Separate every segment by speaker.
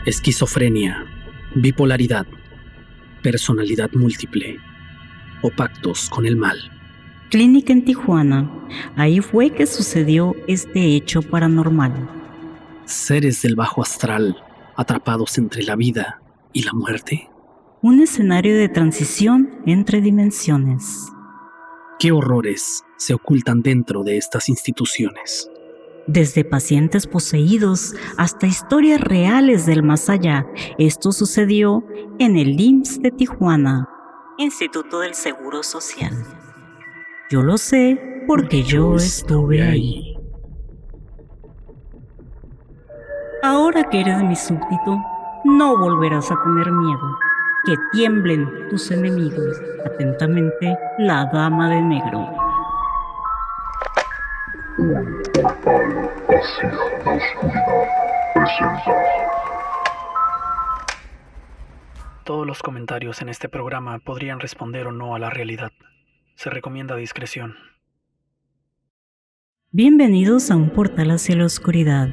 Speaker 1: esquizofrenia, bipolaridad, personalidad múltiple o pactos con el mal.
Speaker 2: Clínica en Tijuana. Ahí fue que sucedió este hecho paranormal.
Speaker 1: Seres del bajo astral atrapados entre la vida y la muerte.
Speaker 2: Un escenario de transición entre dimensiones.
Speaker 1: ¿Qué horrores se ocultan dentro de estas instituciones?
Speaker 2: Desde pacientes poseídos hasta historias reales del más allá, esto sucedió en el IMSS de Tijuana, Instituto del Seguro Social. Yo lo sé porque yo estuve ahí. Ahora que eres mi súbdito, no volverás a tener miedo. Que tiemblen tus enemigos. Atentamente, la Dama de Negro.
Speaker 3: Un portal hacia la oscuridad presenta.
Speaker 1: Todos los comentarios en este programa podrían responder o no a la realidad. Se recomienda discreción.
Speaker 2: Bienvenidos a un portal hacia la oscuridad.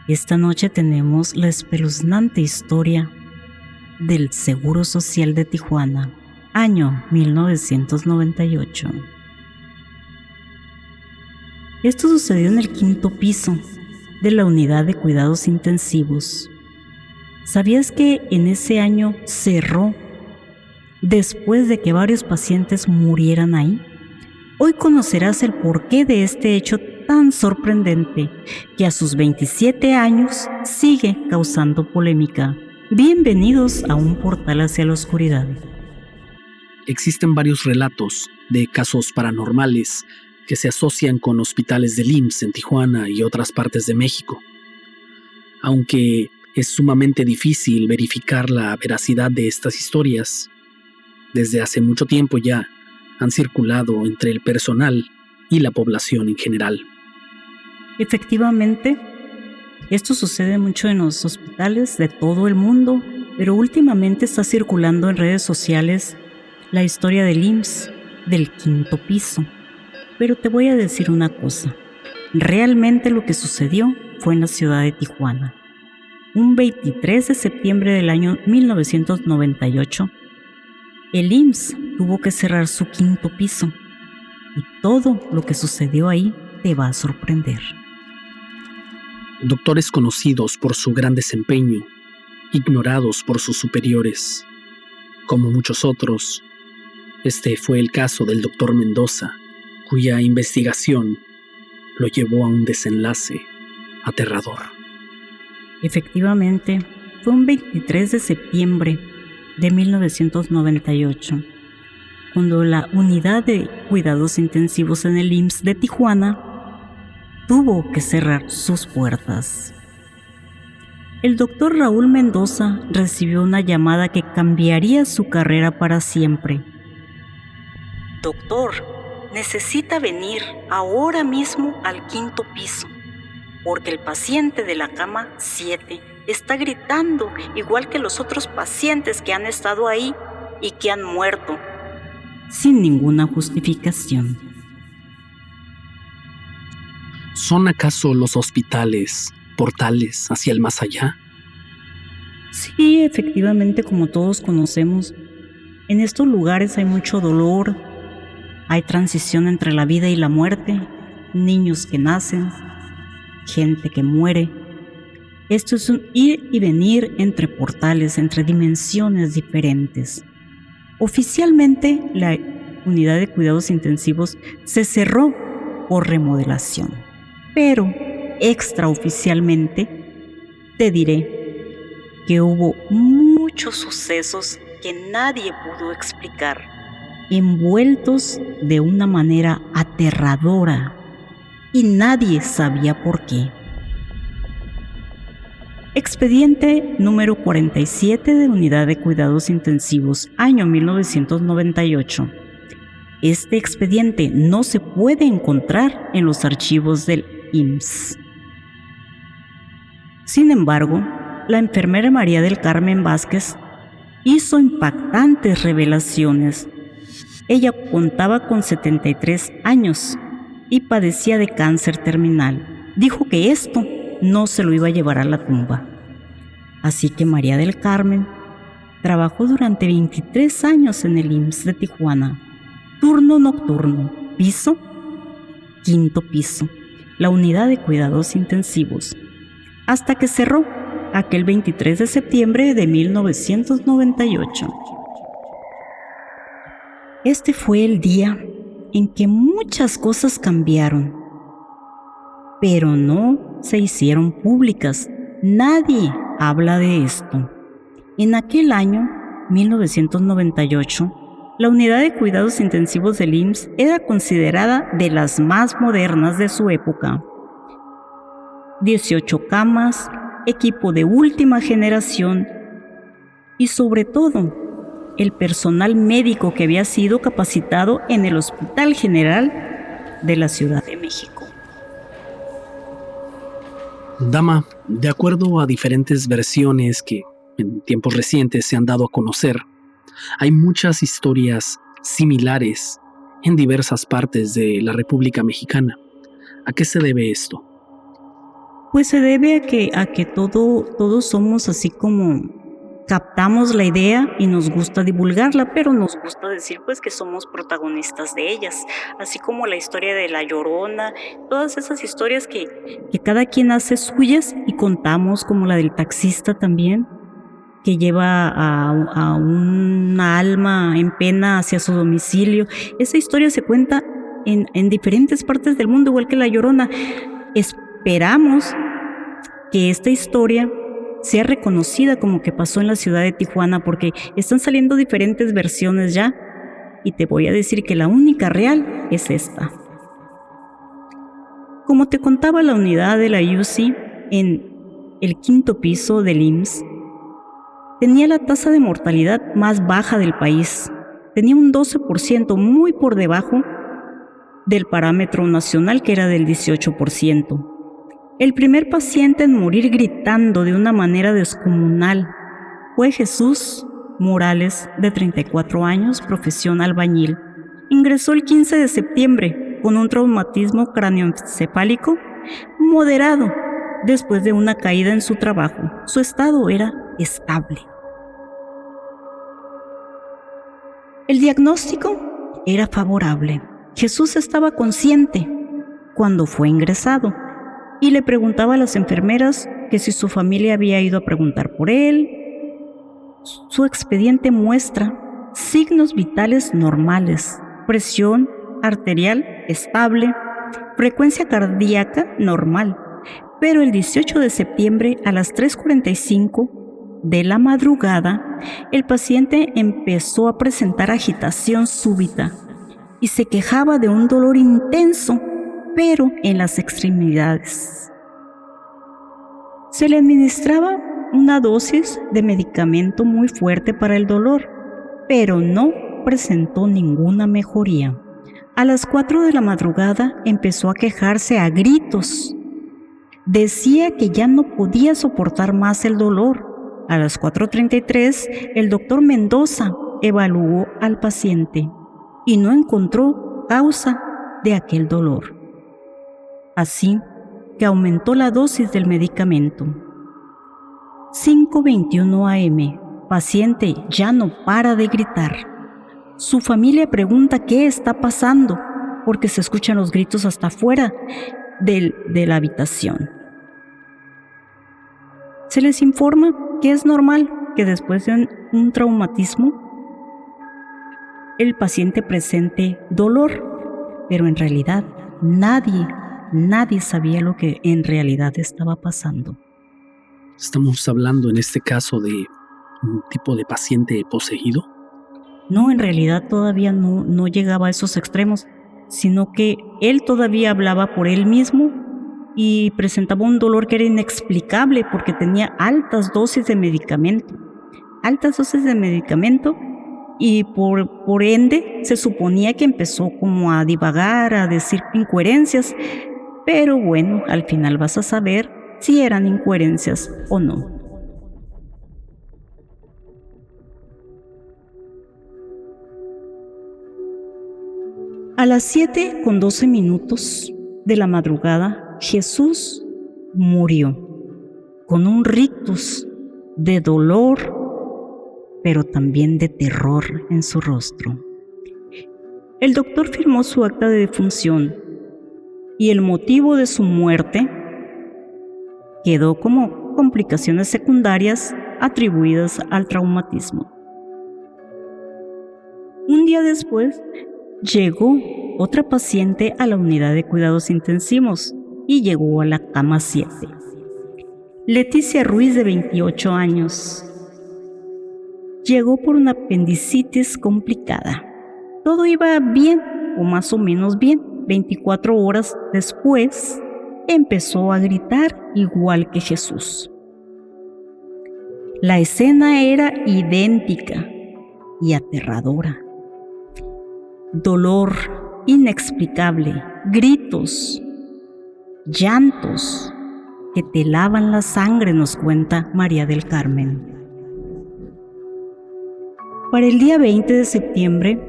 Speaker 2: Esta noche tenemos la espeluznante historia del Seguro Social de Tijuana, año 1998. Esto sucedió en el 5º piso de la unidad de cuidados intensivos. ¿Sabías que en ese año cerró después de que varios pacientes murieran ahí? Hoy conocerás el porqué de este hecho tan sorprendente que a sus 27 años sigue causando polémica. Bienvenidos a un portal hacia la oscuridad.
Speaker 1: Existen varios relatos de casos paranormales que se asocian con hospitales del IMSS en Tijuana y otras partes de México. Aunque es sumamente difícil verificar la veracidad de estas historias, desde hace mucho tiempo ya han circulado entre el personal y la población en general.
Speaker 2: Efectivamente, esto sucede mucho en los hospitales de todo el mundo, pero últimamente está circulando en redes sociales la historia del IMSS, del 5º piso. Pero te voy a decir una cosa, realmente lo que sucedió fue en la ciudad de Tijuana. Un 23 de septiembre del año 1998, el IMSS tuvo que cerrar su 5º piso y todo lo que sucedió ahí te va a sorprender.
Speaker 1: Doctores conocidos por su gran desempeño, ignorados por sus superiores. Como muchos otros, este fue el caso del doctor Mendoza, cuya investigación lo llevó a un desenlace aterrador.
Speaker 2: Efectivamente, fue un 23 de septiembre de 1998, cuando la unidad de cuidados intensivos en el IMSS de Tijuana tuvo que cerrar sus puertas. El doctor Raúl Mendoza recibió una llamada que cambiaría su carrera para siempre. Doctor, necesita venir ahora mismo al 5º piso, porque el paciente de la cama 7 está gritando igual que los otros pacientes que han estado ahí y que han muerto, sin ninguna justificación.
Speaker 1: ¿Son acaso los hospitales portales hacia el más allá?
Speaker 2: Sí, efectivamente, como todos conocemos, en estos lugares hay mucho dolor, hay transición entre la vida y la muerte, niños que nacen, gente que muere. Esto es un ir y venir entre portales, entre dimensiones diferentes. Oficialmente, la unidad de cuidados intensivos se cerró por remodelación, pero extraoficialmente te diré que hubo muchos sucesos que nadie pudo explicar, envueltos de una manera aterradora, y nadie sabía por qué. Expediente número 47 de Unidad de Cuidados Intensivos, año 1998. Este expediente no se puede encontrar en los archivos del IMSS. Sin embargo, la enfermera María del Carmen Vázquez hizo impactantes revelaciones. Ella contaba con 73 años y padecía de cáncer terminal. Dijo que esto no se lo iba a llevar a la tumba. Así que María del Carmen trabajó durante 23 años en el IMSS de Tijuana, turno nocturno, piso, quinto piso, la unidad de cuidados intensivos, hasta que cerró aquel 23 de septiembre de 1998. Este fue el día en que muchas cosas cambiaron, pero no se hicieron públicas. Nadie habla de esto. En aquel año, 1998, la unidad de cuidados intensivos del IMSS era considerada de las más modernas de su época. 18 camas, equipo de última generación y sobre todo, el personal médico que había sido capacitado en el Hospital General de la Ciudad de México.
Speaker 1: Dama, de acuerdo a diferentes versiones que en tiempos recientes se han dado a conocer, hay muchas historias similares en diversas partes de la República Mexicana. ¿A qué se debe esto?
Speaker 2: Pues se debe a que todos somos así como captamos la idea y nos gusta divulgarla, pero nos gusta decir pues que somos protagonistas de ellas, así como la historia de La Llorona, todas esas historias que cada quien hace suyas y contamos, como la del taxista también, que lleva a una alma en pena hacia su domicilio. Esa historia se cuenta en diferentes partes del mundo, igual que La Llorona. Esperamos que esta historia sea reconocida como que pasó en la ciudad de Tijuana, porque están saliendo diferentes versiones ya, y te voy a decir que la única real es esta. Como te contaba, la unidad de la UCI en el quinto piso del IMSS tenía la tasa de mortalidad más baja del país. Tenía un 12%, muy por debajo del parámetro nacional, que era del 18%. El primer paciente en morir gritando de una manera descomunal fue Jesús Morales, de 34 años, profesión albañil. Ingresó el 15 de septiembre con un traumatismo cráneoencefálico moderado después de una caída en su trabajo. Su estado era estable. El diagnóstico era favorable. Jesús estaba consciente cuando fue ingresado y le preguntaba a las enfermeras que si su familia había ido a preguntar por él. Su expediente muestra signos vitales normales: presión arterial estable, frecuencia cardíaca normal. Pero el 18 de septiembre a las 3:45 de la madrugada, el paciente empezó a presentar agitación súbita y se quejaba de un dolor intenso, pero en las extremidades. Se le administraba una dosis de medicamento muy fuerte para el dolor, pero no presentó ninguna mejoría. A las 4 de la madrugada empezó a quejarse a gritos. Decía que ya no podía soportar más el dolor. A las 4:33, el doctor Mendoza evaluó al paciente y no encontró causa de aquel dolor. Así que aumentó la dosis del medicamento. 5:21 AM, paciente ya no para de gritar. Su familia pregunta qué está pasando, porque se escuchan los gritos hasta afuera de la habitación. Se les informa que es normal que después de un traumatismo el paciente presente dolor, pero en realidad nadie sabía lo que en realidad estaba pasando.
Speaker 1: ¿Estamos hablando en este caso de un tipo de paciente poseído?
Speaker 2: No, en realidad todavía no llegaba a esos extremos, sino que él todavía hablaba por él mismo y presentaba un dolor que era inexplicable porque tenía altas dosis de medicamento. Y por ende se suponía que empezó como a divagar, a decir incoherencias, pero bueno, al final vas a saber si eran incoherencias o no. A las 7:12 de la madrugada, Jesús murió con un rictus de dolor, pero también de terror en su rostro. El doctor firmó su acta de defunción y el motivo de su muerte quedó como complicaciones secundarias atribuidas al traumatismo. Un día después, llegó otra paciente a la unidad de cuidados intensivos y llegó a la cama 7. Leticia Ruiz, de 28 años. Llegó por una apendicitis complicada. Todo iba bien, o más o menos bien. 24 horas después, empezó a gritar igual que Jesús. La escena era idéntica y aterradora. Dolor inexplicable, gritos, llantos que te lavan la sangre, nos cuenta María del Carmen. Para el día 20 de septiembre,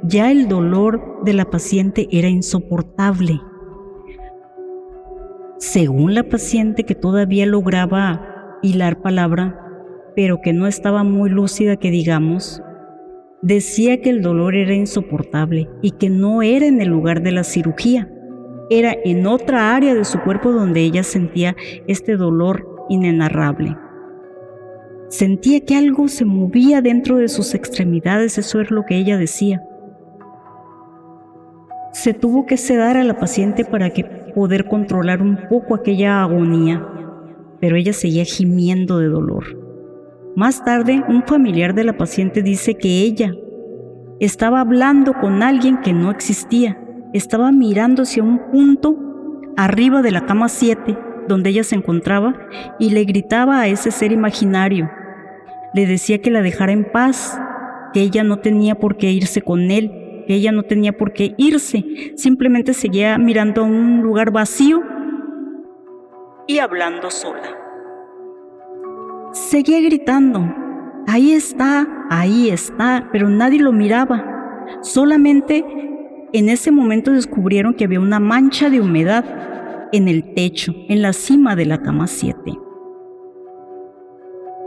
Speaker 2: ya el dolor de la paciente era insoportable. Según la paciente, que todavía lograba hilar palabra, pero que no estaba muy lúcida, que digamos, decía que el dolor era insoportable y que no era en el lugar de la cirugía, era en otra área de su cuerpo donde ella sentía este dolor inenarrable. Sentía que algo se movía dentro de sus extremidades, eso es lo que ella decía. Se tuvo que sedar a la paciente para poder controlar un poco aquella agonía, pero ella seguía gimiendo de dolor. Más tarde, un familiar de la paciente dice que ella estaba hablando con alguien que no existía. Estaba mirando hacia un punto arriba de la cama 7, donde ella se encontraba, y le gritaba a ese ser imaginario. Le decía que la dejara en paz, que ella no tenía por qué irse con él, que ella no tenía por qué irse. Simplemente seguía mirando a un lugar vacío y hablando sola. Seguía gritando, ahí está, pero nadie lo miraba. Solamente en ese momento descubrieron que había una mancha de humedad en el techo, en la cima de la cama 7.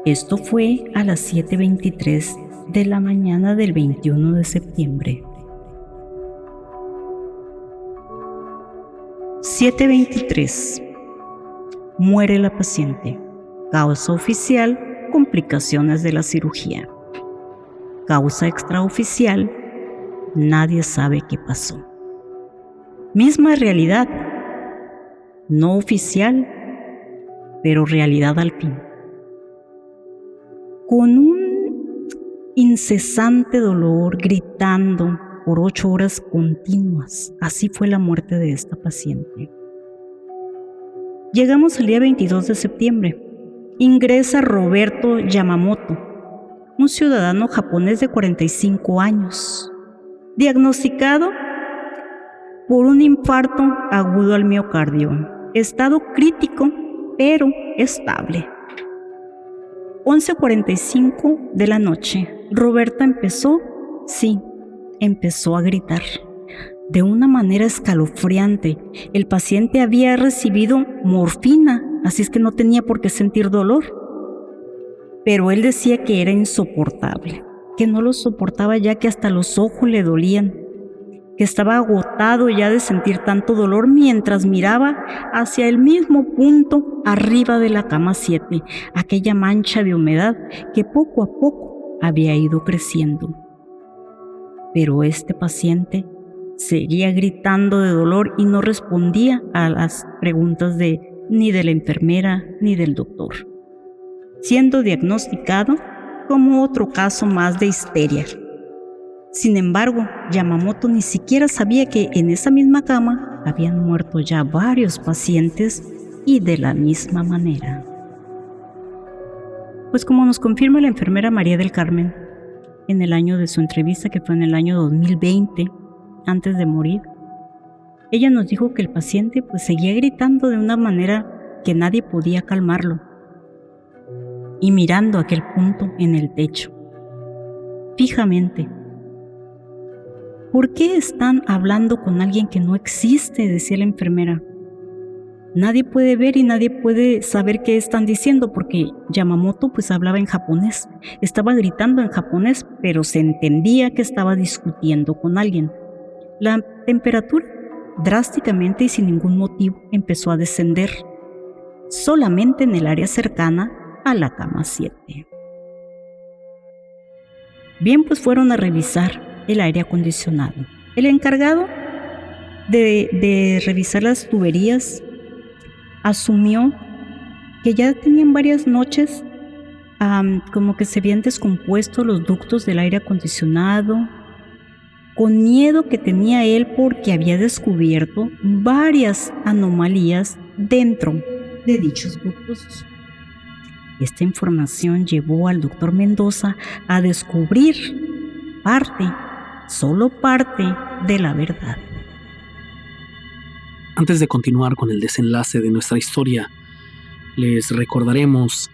Speaker 2: Esto fue a las 7:23 de la mañana del 21 de septiembre. 7:23. Muere la paciente. Causa oficial: complicaciones de la cirugía. Causa extraoficial: nadie sabe qué pasó. Misma realidad, no oficial, pero realidad al fin. Con un incesante dolor, gritando por 8 horas continuas. Así fue la muerte de esta paciente. Llegamos al día 22 de septiembre. Ingresa Roberto Yamamoto, un ciudadano japonés de 45 años, diagnosticado por un infarto agudo al miocardio. Estado crítico, pero estable. 11:45 de la noche. Roberta empezó a gritar de una manera escalofriante. El paciente había recibido morfina, así es que no tenía por qué sentir dolor. Pero él decía que era insoportable, que no lo soportaba ya, que hasta los ojos le dolían, que estaba agotado ya de sentir tanto dolor mientras miraba hacia el mismo punto arriba de la cama 7, aquella mancha de humedad que poco a poco había ido creciendo. Pero este paciente seguía gritando de dolor y no respondía a las preguntas ni de la enfermera ni del doctor, siendo diagnosticado como otro caso más de histeria. Sin embargo, Yamamoto ni siquiera sabía que en esa misma cama habían muerto ya varios pacientes y de la misma manera. Pues como nos confirma la enfermera María del Carmen en el año de su entrevista, que fue en el año 2020, antes de morir, ella nos dijo que el paciente pues seguía gritando de una manera que nadie podía calmarlo y mirando aquel punto en el techo, fijamente. ¿Por qué están hablando con alguien que no existe?, decía la enfermera. Nadie puede ver y nadie puede saber qué están diciendo porque Yamamoto pues hablaba en japonés. Estaba gritando en japonés, pero se entendía que estaba discutiendo con alguien. La temperatura drásticamente y sin ningún motivo empezó a descender, solamente en el área cercana a la cama 7. Bien, pues fueron a revisar el aire acondicionado. El encargado de revisar las tuberías asumió que ya tenían varias noches como que se habían descompuesto los ductos del aire acondicionado, con miedo que tenía él porque había descubierto varias anomalías dentro de dichos ductos. Esta información llevó al doctor Mendoza a descubrir solo parte de la verdad.
Speaker 1: Antes de continuar con el desenlace de nuestra historia, les recordaremos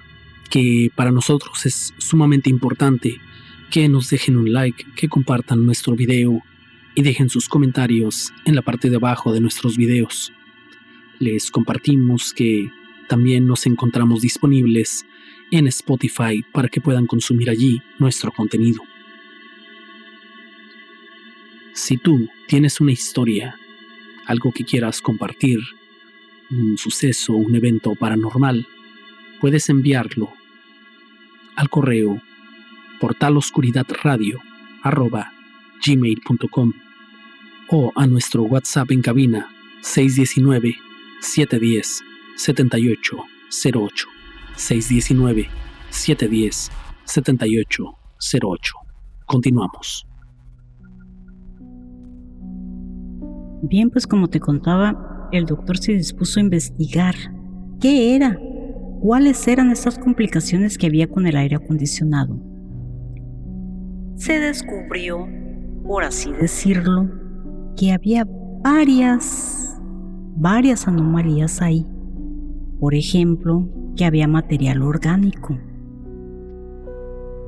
Speaker 1: que para nosotros es sumamente importante que nos dejen un like, que compartan nuestro video y dejen sus comentarios en la parte de abajo de nuestros videos. Les compartimos que también nos encontramos disponibles en Spotify para que puedan consumir allí nuestro contenido. Si tú tienes una historia, algo que quieras compartir, un suceso, un evento paranormal, puedes enviarlo al correo portaloscuridadradio@gmail.com o a nuestro WhatsApp en cabina 619-710-7808 619-710-7808. Continuamos.
Speaker 2: Bien, pues como te contaba, el doctor se dispuso a investigar qué era, cuáles eran esas complicaciones que había con el aire acondicionado. Se descubrió, por así decirlo, que había varias anomalías ahí. Por ejemplo, que había material orgánico,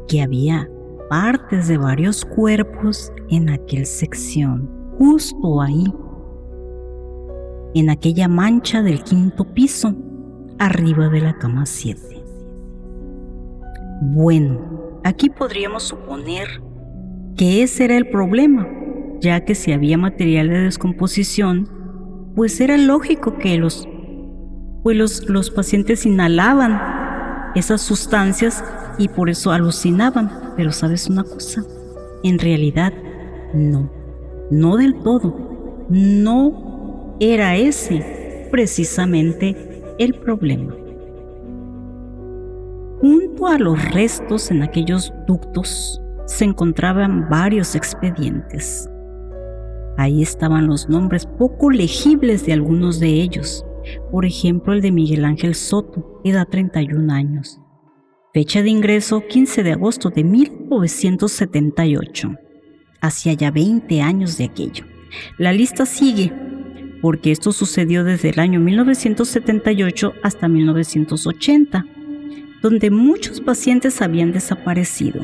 Speaker 2: que había partes de varios cuerpos en aquella sección, justo ahí, en aquella mancha del 5º piso, arriba de la cama 7. Bueno, aquí podríamos suponer que ese era el problema, ya que si había material de descomposición, pues era lógico que los pacientes inhalaban esas sustancias y por eso alucinaban. Pero ¿sabes una cosa? En realidad, no del todo. No era ese precisamente el problema. Junto a los restos en aquellos ductos se encontraban varios expedientes. Ahí estaban los nombres poco legibles de algunos de ellos. Por ejemplo, el de Miguel Ángel Soto, edad 31 años. Fecha de ingreso 15 de agosto de 1978. Hacía ya 20 años de aquello. La lista sigue, porque esto sucedió desde el año 1978 hasta 1980, donde muchos pacientes habían desaparecido.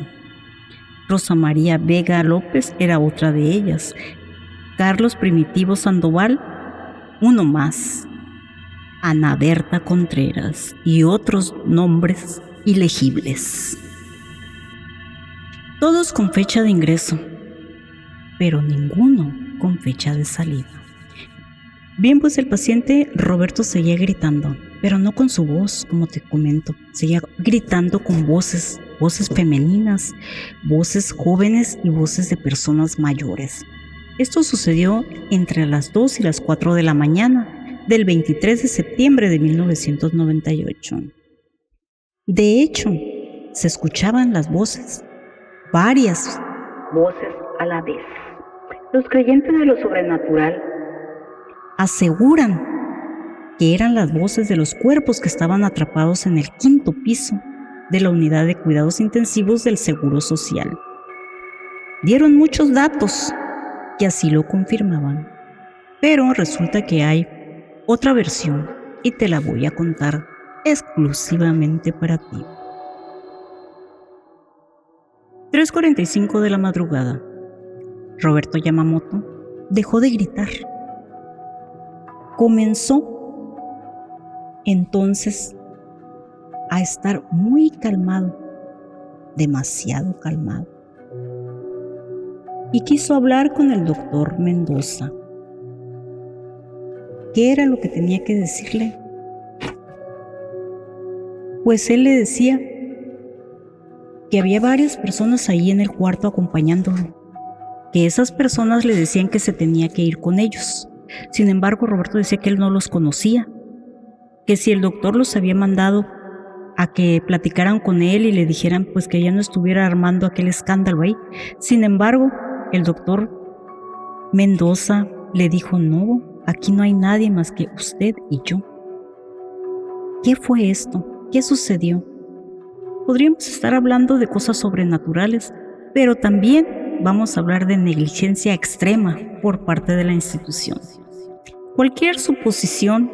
Speaker 2: Rosa María Vega López era otra de ellas. Carlos Primitivo Sandoval, uno más. Ana Berta Contreras y otros nombres ilegibles. Todos con fecha de ingreso, pero ninguno con fecha de salida. Bien, pues el paciente Roberto seguía gritando, pero no con su voz, como te comento. Seguía gritando con voces femeninas, voces jóvenes y voces de personas mayores. Esto sucedió entre las 2 y las 4 de la mañana del 23 de septiembre de 1998. De hecho, se escuchaban las voces, varias voces a la vez. Los creyentes de lo sobrenatural aseguran que eran las voces de los cuerpos que estaban atrapados en el 5º piso de la unidad de cuidados intensivos del Seguro Social. Dieron muchos datos que así lo confirmaban, pero resulta que hay otra versión y te la voy a contar exclusivamente para ti. 3:45 de la madrugada. Roberto Yamamoto dejó de gritar. Comenzó entonces a estar muy calmado, demasiado calmado. Y quiso hablar con el doctor Mendoza. ¿Qué era lo que tenía que decirle? Pues él le decía que había varias personas ahí en el cuarto acompañándolo, que esas personas le decían que se tenía que ir con ellos. Sin embargo, Roberto decía que él no los conocía, que si el doctor los había mandado a que platicaran con él y le dijeran pues que ya no estuviera armando aquel escándalo ahí. Sin embargo, el doctor Mendoza le dijo: no, aquí no hay nadie más que usted y yo. ¿Qué fue esto? ¿Qué sucedió? Podríamos estar hablando de cosas sobrenaturales, pero también vamos a hablar de negligencia extrema por parte de la institución. Cualquier suposición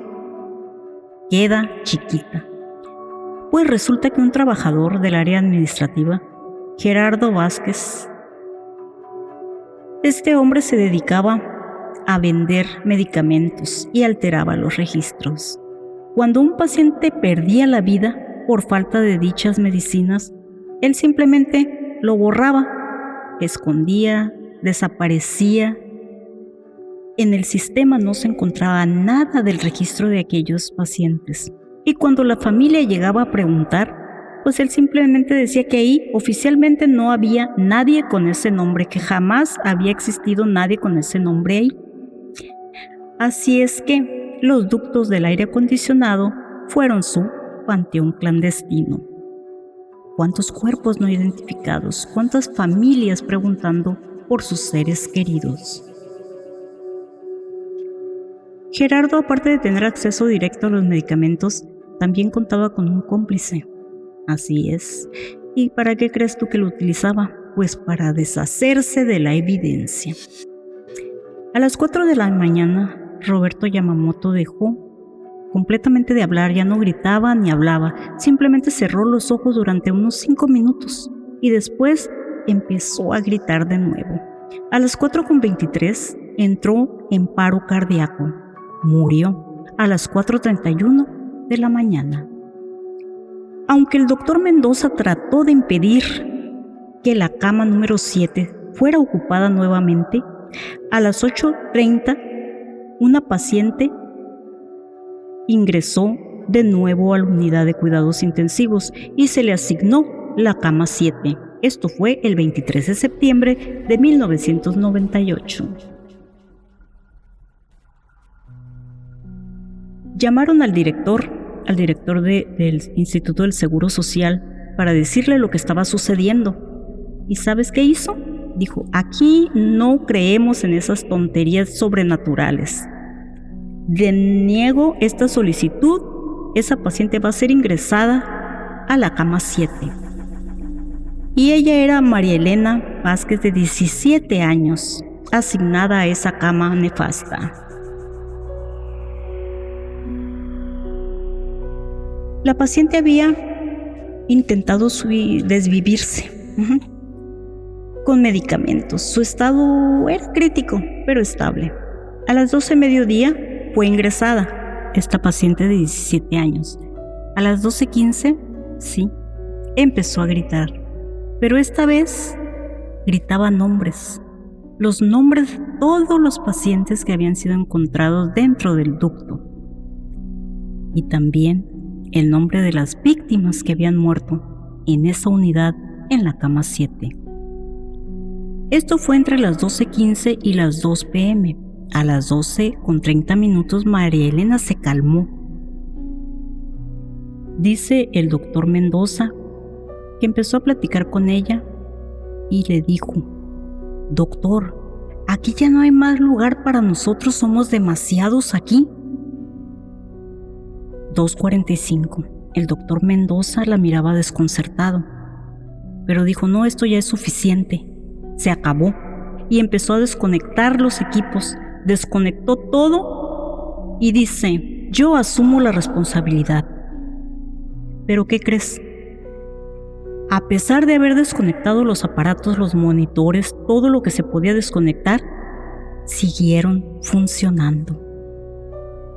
Speaker 2: queda chiquita. Pues resulta que un trabajador del área administrativa, Gerardo Vázquez, este hombre se dedicaba a vender medicamentos y alteraba los registros. Cuando un paciente perdía la vida por falta de dichas medicinas, él simplemente lo borraba, escondía, desaparecía. En el sistema no se encontraba nada del registro de aquellos pacientes. Y cuando la familia llegaba a preguntar, pues él simplemente decía que ahí oficialmente no había nadie con ese nombre, que jamás había existido nadie con ese nombre ahí. Así es que los ductos del aire acondicionado fueron su panteón clandestino. ¿Cuántos cuerpos no identificados? ¿Cuántas familias preguntando por sus seres queridos? Gerardo, aparte de tener acceso directo a los medicamentos, también contaba con un cómplice. Así es. ¿Y para qué crees tú que lo utilizaba? Pues para deshacerse de la evidencia. A las 4 de la mañana, Roberto Yamamoto dejó completamente de hablar, ya no gritaba ni hablaba, simplemente cerró los ojos durante unos 5 minutos y después empezó a gritar de nuevo. A las 4:23 entró en paro cardíaco. Murió a las 4:31 de la mañana. Aunque el doctor Mendoza trató de impedir que la cama número 7 fuera ocupada nuevamente, a las 8:30 una paciente ingresó de nuevo a la unidad de cuidados intensivos y se le asignó la cama 7. Esto fue el 23 de septiembre de 1998. Llamaron al director del Instituto del Seguro Social para decirle lo que estaba sucediendo. ¿Y sabes qué hizo? Dijo: aquí no creemos en esas tonterías sobrenaturales. Deniego esta solicitud. Esa paciente va a ser ingresada a la cama 7. Y ella era María Elena Vázquez, de 17 años, asignada a esa cama nefasta. La paciente había intentado desvivirse con medicamentos. Su estado era crítico, pero estable. A las 12 mediodía fue ingresada esta paciente de 17 años. A las 12:15, sí, empezó a gritar. Pero esta vez gritaba nombres. Los nombres de todos los pacientes que habían sido encontrados dentro del ducto. Y también el nombre de las víctimas que habían muerto en esa unidad en la cama 7. Esto fue entre las 12:15 y las 2 p.m. A las 12:30 María Elena se calmó. Dice el doctor Mendoza que empezó a platicar con ella y le dijo: doctor, aquí ya no hay más lugar para nosotros, somos demasiados aquí. 2:45. El doctor Mendoza la miraba desconcertado, pero dijo: no, esto ya es suficiente, se acabó. Y empezó a desconectar los equipos, desconectó todo y dice: yo asumo la responsabilidad. ¿Pero qué crees? A pesar de haber desconectado los aparatos, los monitores, todo lo que se podía desconectar, siguieron funcionando.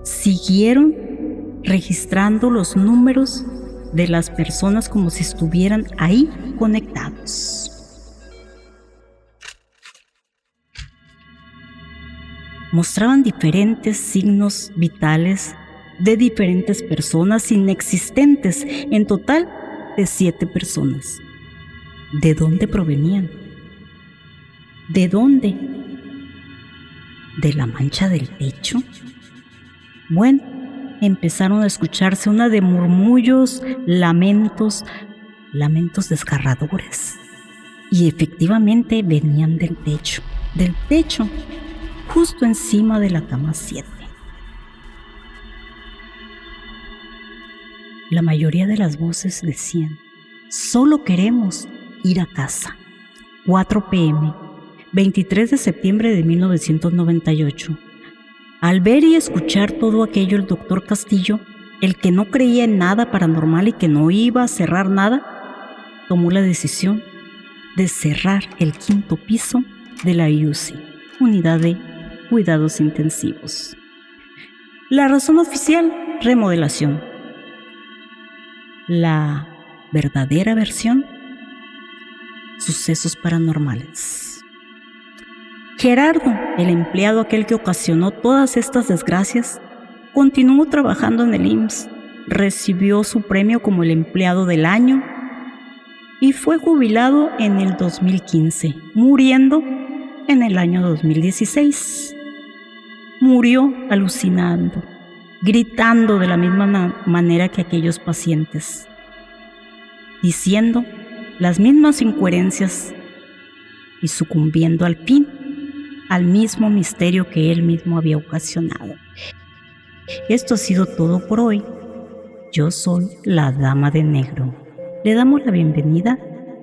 Speaker 2: Siguieron registrando los números de las personas como si estuvieran ahí conectados. Mostraban diferentes signos vitales de diferentes personas inexistentes, en total de 7 personas. ¿De dónde provenían? ¿De dónde? ¿De la mancha del techo? Bueno, empezaron a escucharse una de murmullos, lamentos desgarradores. Y efectivamente venían del techo, justo encima de la cama 7. La mayoría de las voces decían: solo queremos ir a casa. 4 p.m., 23 de septiembre de 1998. Al ver y escuchar todo aquello, el doctor Castillo, el que no creía en nada paranormal y que no iba a cerrar nada, tomó la decisión de cerrar el 5º piso de la UCI, Unidad de Cuidados Intensivos. La razón oficial: remodelación. La verdadera versión: sucesos paranormales. Gerardo, el empleado aquel que ocasionó todas estas desgracias, continuó trabajando en el IMSS, recibió su premio como el empleado del año y fue jubilado en el 2015, muriendo en el año 2016. Murió alucinando, gritando de la misma manera que aquellos pacientes, diciendo las mismas incoherencias y sucumbiendo al fin al mismo misterio que él mismo había ocasionado. Esto ha sido todo por hoy. Yo soy la Dama de Negro. Le damos la bienvenida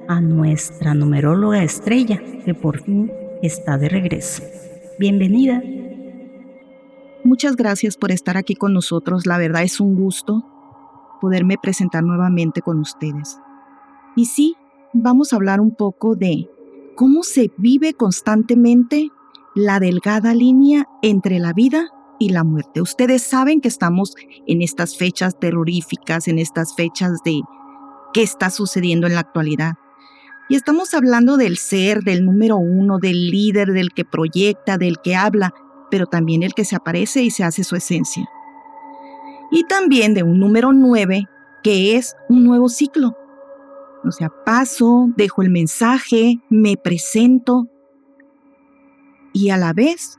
Speaker 2: a nuestra numeróloga estrella, que por fin está de regreso. Bienvenida.
Speaker 4: Muchas gracias por estar aquí con nosotros. La verdad es un gusto poderme presentar nuevamente con ustedes. Y sí, vamos a hablar un poco de cómo se vive constantemente la delgada línea entre la vida y la muerte. Ustedes saben que estamos en estas fechas terroríficas, en estas fechas de qué está sucediendo en la actualidad. Y estamos hablando del ser, del número 1, del líder, del que proyecta, del que habla, pero también el que se aparece y se hace su esencia. Y también de un número 9, que es un nuevo ciclo. O sea, paso, dejo el mensaje, me presento y a la vez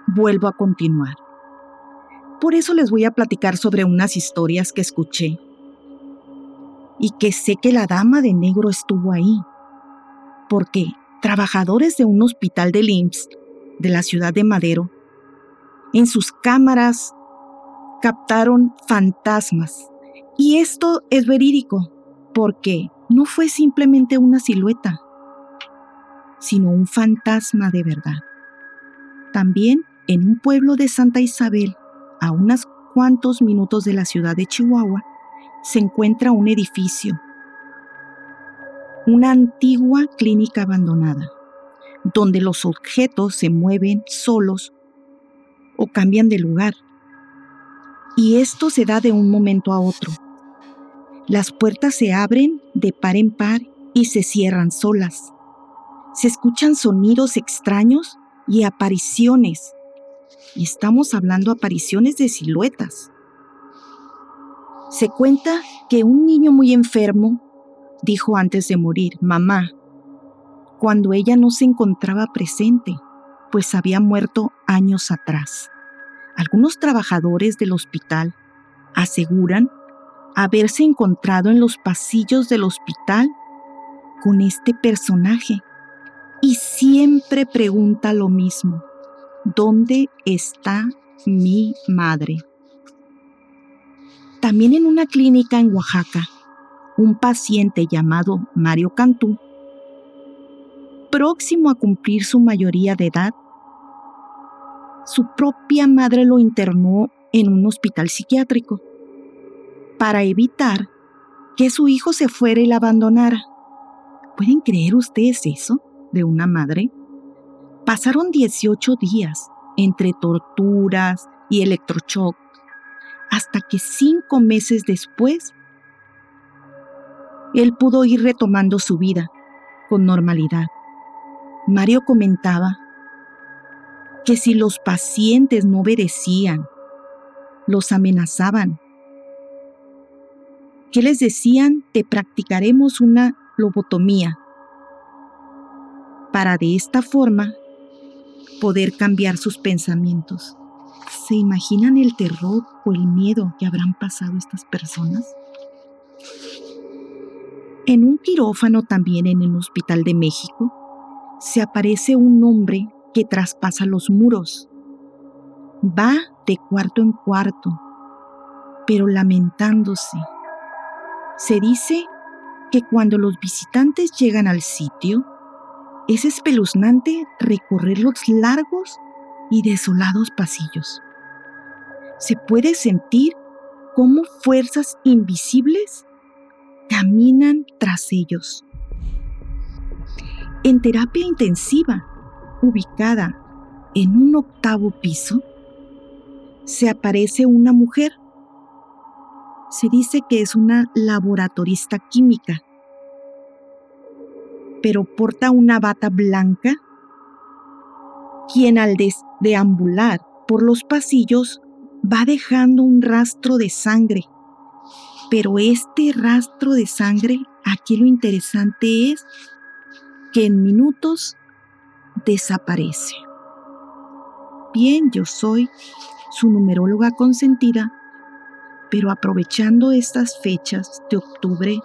Speaker 4: vuelvo a continuar. Por eso les voy a platicar sobre unas historias que escuché y que sé que la Dama de Negro estuvo ahí, porque trabajadores de un hospital del IMSS de la ciudad de Madero, en sus cámaras captaron fantasmas. Y esto es verídico, porque no fue simplemente una silueta, sino un fantasma de verdad. También en un pueblo de Santa Isabel, a unos cuantos minutos de la ciudad de Chihuahua, se encuentra un edificio, una antigua clínica abandonada, donde los objetos se mueven solos o cambian de lugar. Y esto se da de un momento a otro. Las puertas se abren de par en par y se cierran solas. Se escuchan sonidos extraños y apariciones. Y estamos hablando de apariciones de siluetas. Se cuenta que un niño muy enfermo dijo antes de morir: mamá, cuando ella no se encontraba presente, pues había muerto años atrás. Algunos trabajadores del hospital aseguran haberse encontrado en los pasillos del hospital con este personaje y siempre pregunta lo mismo: ¿dónde está mi madre? También en una clínica en Oaxaca, un paciente llamado Mario Cantú, próximo a cumplir su mayoría de edad, su propia madre lo internó en un hospital psiquiátrico para evitar que su hijo se fuera y la abandonara. ¿Pueden creer ustedes eso de una madre? Pasaron 18 días entre torturas y electroshock hasta que 5 meses después, él pudo ir retomando su vida con normalidad. Mario comentaba que si los pacientes no obedecían, los amenazaban, que les decían, te practicaremos una lobotomía, para de esta forma poder cambiar sus pensamientos. ¿Se imaginan el terror o el miedo que habrán pasado estas personas? En un quirófano también en el Hospital de México, se aparece un hombre que traspasa los muros. Va de cuarto en cuarto, pero lamentándose. Se dice que cuando los visitantes llegan al sitio, es espeluznante recorrer los largos y desolados pasillos. Se puede sentir cómo fuerzas invisibles caminan tras ellos. En terapia intensiva, ubicada en un 8º piso, se aparece una mujer. Se dice que es una laboratorista química, pero porta una bata blanca, quien al deambular por los pasillos va dejando un rastro de sangre. Pero este rastro de sangre, aquí lo interesante es que en minutos desaparece. Bien, yo soy su numeróloga consentida, pero aprovechando estas fechas de octubre,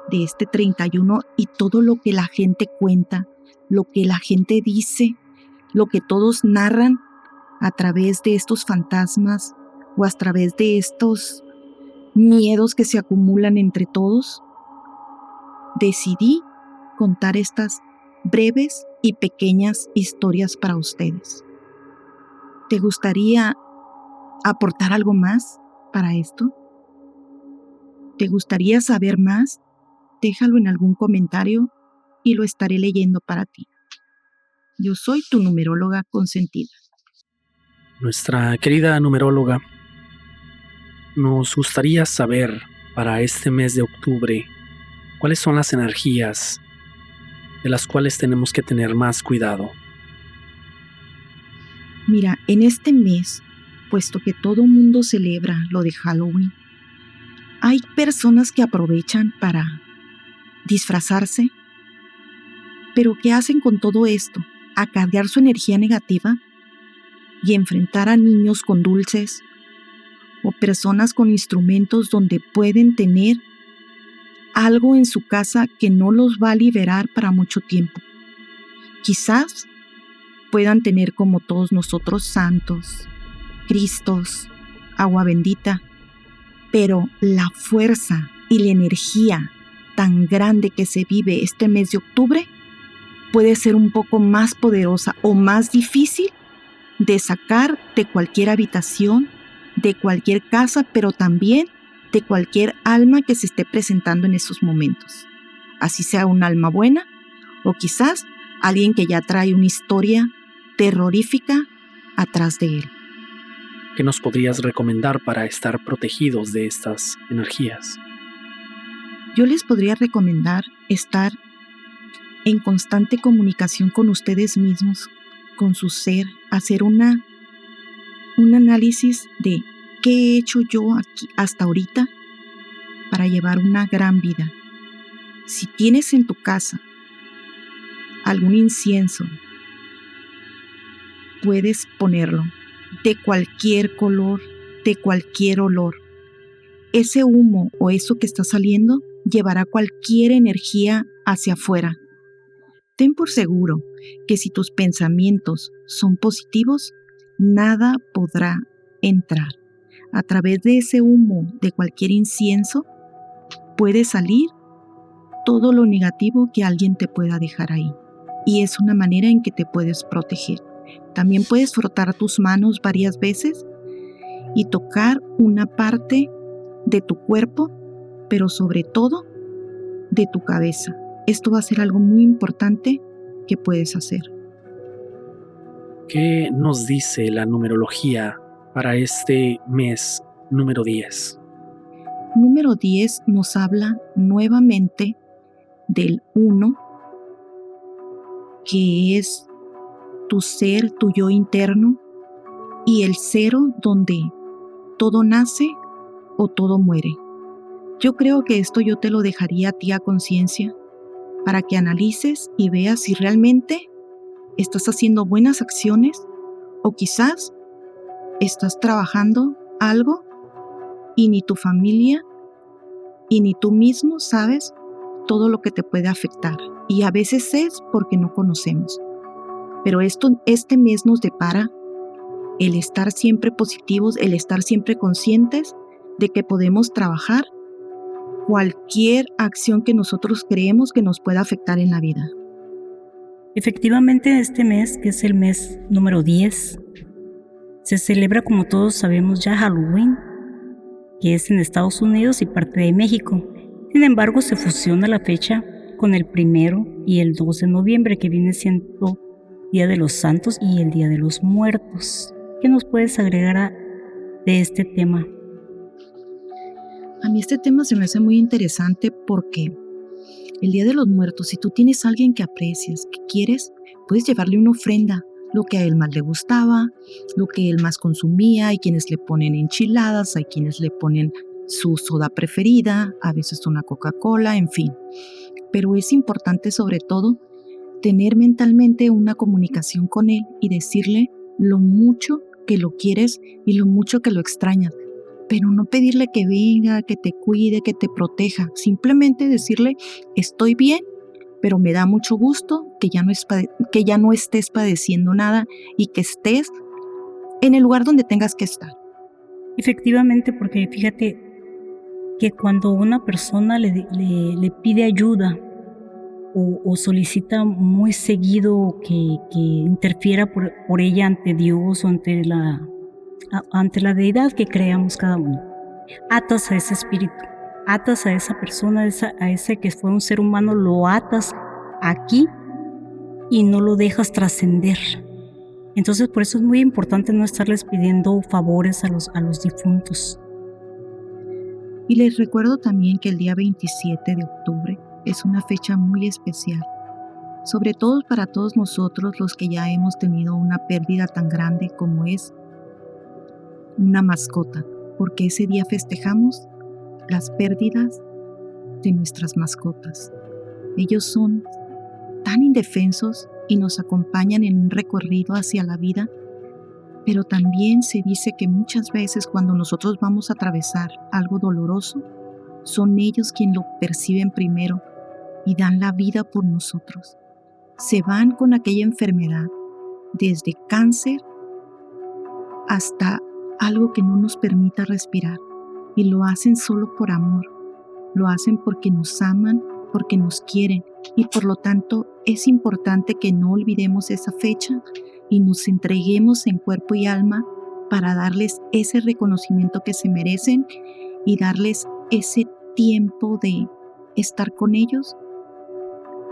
Speaker 4: de este 31 y todo lo que la gente cuenta, lo que la gente dice, lo que todos narran a través de estos fantasmas o a través de estos miedos que se acumulan entre todos, decidí contar estas breves y pequeñas historias para ustedes. ¿Te gustaría aportar algo más para esto? ¿Te gustaría saber más? Déjalo en algún comentario y lo estaré leyendo para ti. Yo soy tu numeróloga consentida.
Speaker 1: Nuestra querida numeróloga, nos gustaría saber para este mes de octubre cuáles son las energías de las cuales tenemos que tener más cuidado.
Speaker 4: Mira, en este mes, puesto que todo mundo celebra lo de Halloween, hay personas que aprovechan para disfrazarse, pero ¿qué hacen con todo esto? Acarrear su energía negativa y enfrentar a niños con dulces o personas con instrumentos donde pueden tener algo en su casa que no los va a liberar para mucho tiempo. Quizás puedan tener como todos nosotros santos, cristos, agua bendita, pero la fuerza y la energía tan grande que se vive este mes de octubre puede ser un poco más poderosa o más difícil de sacar de cualquier habitación, de cualquier casa, pero también de cualquier alma que se esté presentando en esos momentos. Así sea un alma buena o quizás alguien que ya trae una historia terrorífica atrás de él.
Speaker 1: ¿Qué nos podrías recomendar para estar protegidos de estas energías?
Speaker 4: Yo les podría recomendar estar en constante comunicación con ustedes mismos, con su ser, hacer un análisis de qué he hecho yo aquí hasta ahorita para llevar una gran vida. Si tienes en tu casa algún incienso, puedes ponerlo de cualquier color, de cualquier olor. Ese humo o eso que está saliendo llevará cualquier energía hacia afuera. Ten por seguro que si tus pensamientos son positivos, nada podrá entrar. A través de ese humo de cualquier incienso puede salir todo lo negativo que alguien te pueda dejar ahí. Y es una manera en que te puedes proteger. También puedes frotar tus manos varias veces y tocar una parte de tu cuerpo, pero sobre todo de tu cabeza. Esto va a ser algo muy importante que puedes hacer.
Speaker 1: ¿Qué nos dice la numerología para este mes Número 10.
Speaker 4: Número 10 nos habla nuevamente del 1, que es tu ser, tu yo interno, y el 0, donde todo nace o todo muere. Yo creo que esto yo te lo dejaría a ti a conciencia para que analices y veas si realmente estás haciendo buenas acciones o quizás estás trabajando algo y ni tu familia y ni tú mismo sabes todo lo que te puede afectar. Y a veces es porque no conocemos. Pero este mes nos depara el estar siempre positivos, el estar siempre conscientes de que podemos trabajar cualquier acción que nosotros creemos que nos pueda afectar en la vida.
Speaker 2: Efectivamente, este mes, que es el mes número 10, se celebra, como todos sabemos ya, Halloween, que es en Estados Unidos y parte de México. Sin embargo, se fusiona la fecha con el 1 y el 2 de noviembre, que viene siendo Día de los Santos y el Día de los Muertos. ¿Qué nos puedes agregar de este tema?
Speaker 4: A mí este tema se me hace muy interesante porque el Día de los Muertos, si tú tienes a alguien que aprecias, que quieres, puedes llevarle una ofrenda, lo que a él más le gustaba, lo que él más consumía. Hay quienes le ponen enchiladas, hay quienes le ponen su soda preferida, a veces una Coca-Cola, en fin. Pero es importante sobre todo tener mentalmente una comunicación con él y decirle lo mucho que lo quieres y lo mucho que lo extrañas. Pero no pedirle que venga, que te cuide, que te proteja. Simplemente decirle, estoy bien, pero me da mucho gusto que ya no estés padeciendo nada y que estés en el lugar donde tengas que estar.
Speaker 2: Efectivamente, porque fíjate que cuando una persona le pide ayuda o solicita muy seguido que interfiera por ella ante Dios o ante la deidad que creamos cada uno, atas a ese espíritu, atas a esa persona, a ese que fue un ser humano, lo atas aquí y no lo dejas trascender. Entonces, por eso es muy importante no estarles pidiendo favores a los difuntos.
Speaker 4: Y les recuerdo también que el día 27 de octubre es una fecha muy especial, sobre todo para todos nosotros los que ya hemos tenido una pérdida tan grande como es una mascota, porque ese día festejamos las pérdidas de nuestras mascotas. Ellos son tan indefensos y nos acompañan en un recorrido hacia la vida, pero también se dice que muchas veces cuando nosotros vamos a atravesar algo doloroso, son ellos quienes lo perciben primero y dan la vida por nosotros. Se van con aquella enfermedad, desde cáncer hasta algo que no nos permita respirar, y lo hacen solo por amor, lo hacen porque nos aman, porque nos quieren, y por lo tanto es importante que no olvidemos esa fecha y nos entreguemos en cuerpo y alma para darles ese reconocimiento que se merecen y darles ese tiempo de estar con ellos,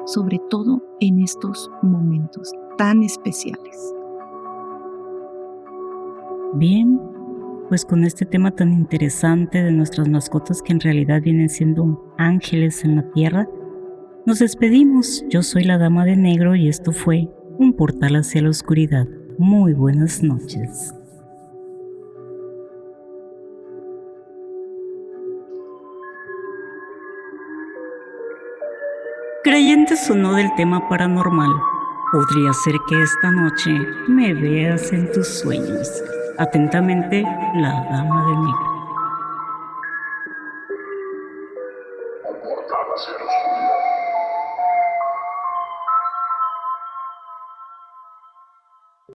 Speaker 4: sobre todo en estos momentos tan especiales.
Speaker 2: Bien, pues con este tema tan interesante de nuestras mascotas que en realidad vienen siendo ángeles en la tierra, nos despedimos. Yo soy la Dama de Negro y esto fue Un Portal hacia la Oscuridad. Muy buenas noches. Creyentes o no del tema paranormal, podría ser que esta noche me veas en tus sueños. Atentamente, la Dama de Negro.
Speaker 3: Un portal hacia la oscuridad.